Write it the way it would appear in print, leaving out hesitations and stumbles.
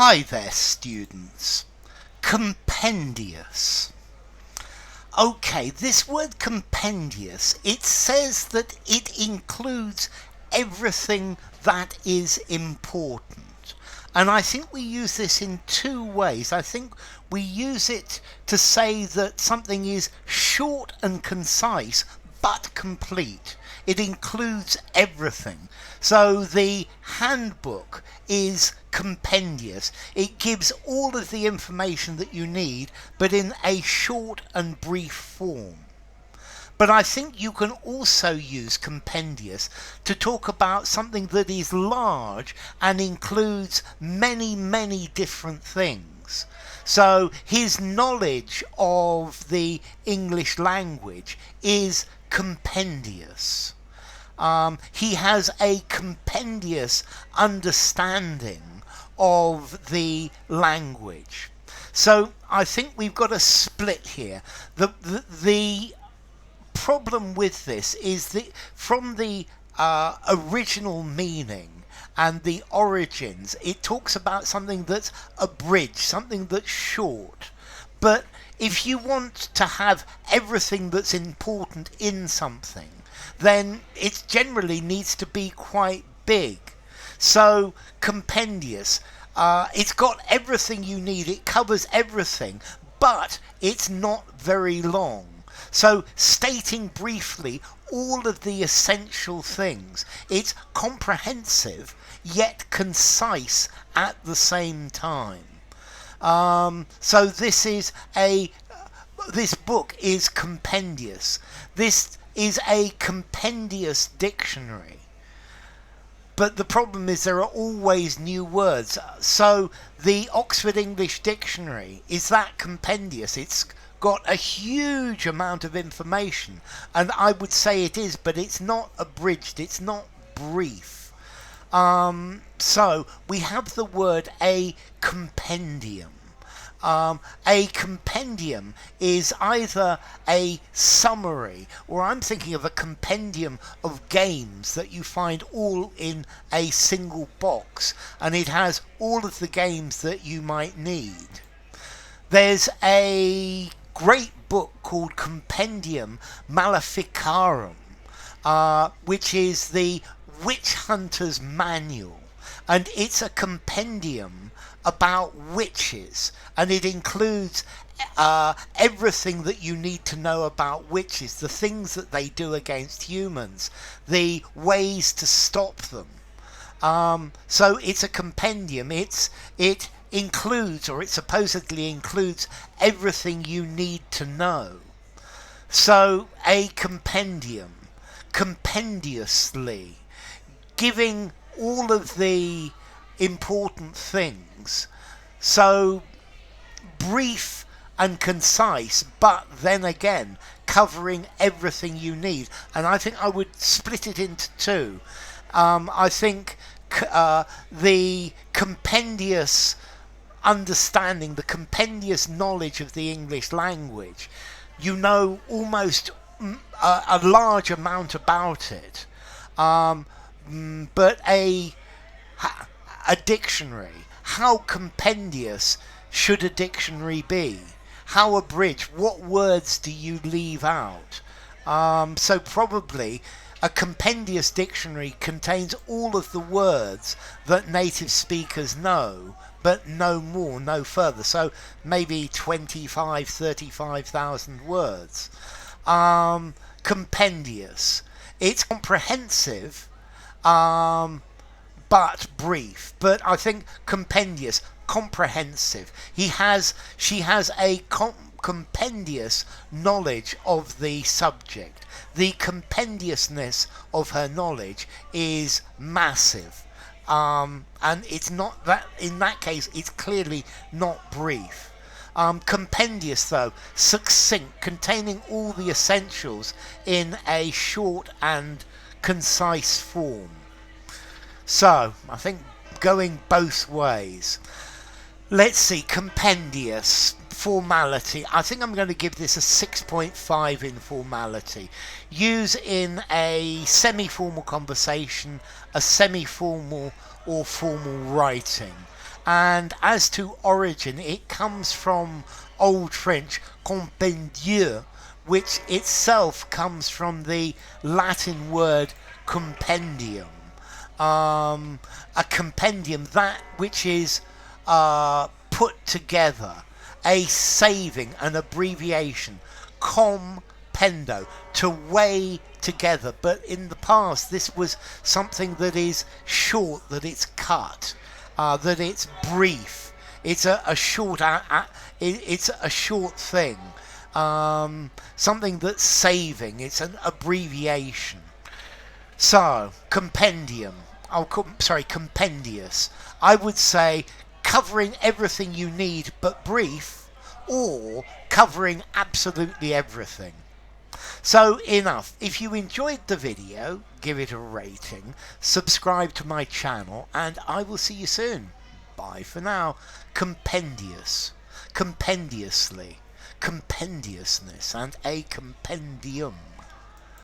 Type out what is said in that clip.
Hi there, students. Compendious. Okay, this word compendious, it says that it includes everything that is important. And I think we use this in two ways. I think we use it to say that something is short and concise, but complete. It includes everything. So the handbook is compendious. It gives all of the information that you need, but in a short and brief form. But I think you can also use compendious to talk about something that is large and includes many different things. So his knowledge of the English language is compendious. He has a compendious understanding of the language. So I think we've got a split here. The problem with this is that from the original meaning and the origins, it talks about something that's abridged, something that's short. But if you want to have everything that's important in something, then it generally needs to be quite big. So compendious, it's got everything you need, it covers everything, but it's not very long. So stating briefly all of the essential things, it's comprehensive yet concise at the same time. So this book is compendious. This is a compendious dictionary. But the problem is there are always new words. So the Oxford English Dictionary, is that compendious? It's got a huge amount of information. And I would say it is, but it's not abridged. It's not brief. So we have the word a compendium. A compendium is either a summary, or I'm thinking of a compendium of games that you find all in a single box, and it has all of the games that you might need. There's a great book called Compendium Maleficarum, which is the Witch Hunter's Manual, and it's a compendium about witches, and it includes everything that you need to know about witches, the things that they do against humans, the ways to stop them. So it's a compendium. It includes, or it supposedly includes, everything you need to know. So a compendium, compendiously, giving all of the important things, so brief and concise, but then again covering everything you need. And I think I would split it into two. I think the compendious understanding, the compendious knowledge of the English language, you know almost a large amount about it, but a dictionary, how compendious should a dictionary be? How abridged? What words do you leave out? So probably a compendious dictionary contains all of the words that native speakers know, but no more, no further. So maybe 35,000 words. Compendious. It's comprehensive, but brief. But I think compendious, comprehensive. She has a compendious knowledge of the subject. The compendiousness of her knowledge is massive. And it's not that, in that case, it's clearly not brief. Compendious, though, succinct, containing all the essentials in a short and concise form. So, I think going both ways. Let's see, compendious, formality. I think I'm going to give this a 6.5 in formality. Use in a semi-formal conversation, a semi-formal or formal writing. And as to origin, it comes from Old French compendieux, which itself comes from the Latin word compendium. A compendium, that which is put together, a saving, an abbreviation, compendo, to weigh together. But in the past, this was something that is short, that it's cut, that it's brief. It's a short, it's a short thing. Something that's saving. It's an abbreviation. So, compendium. Compendious. I would say covering everything you need but brief, or covering absolutely everything. So enough. If you enjoyed the video, give it a rating, subscribe to my channel, and I will see you soon. Bye for now. Compendious, compendiously, compendiousness, and a compendium.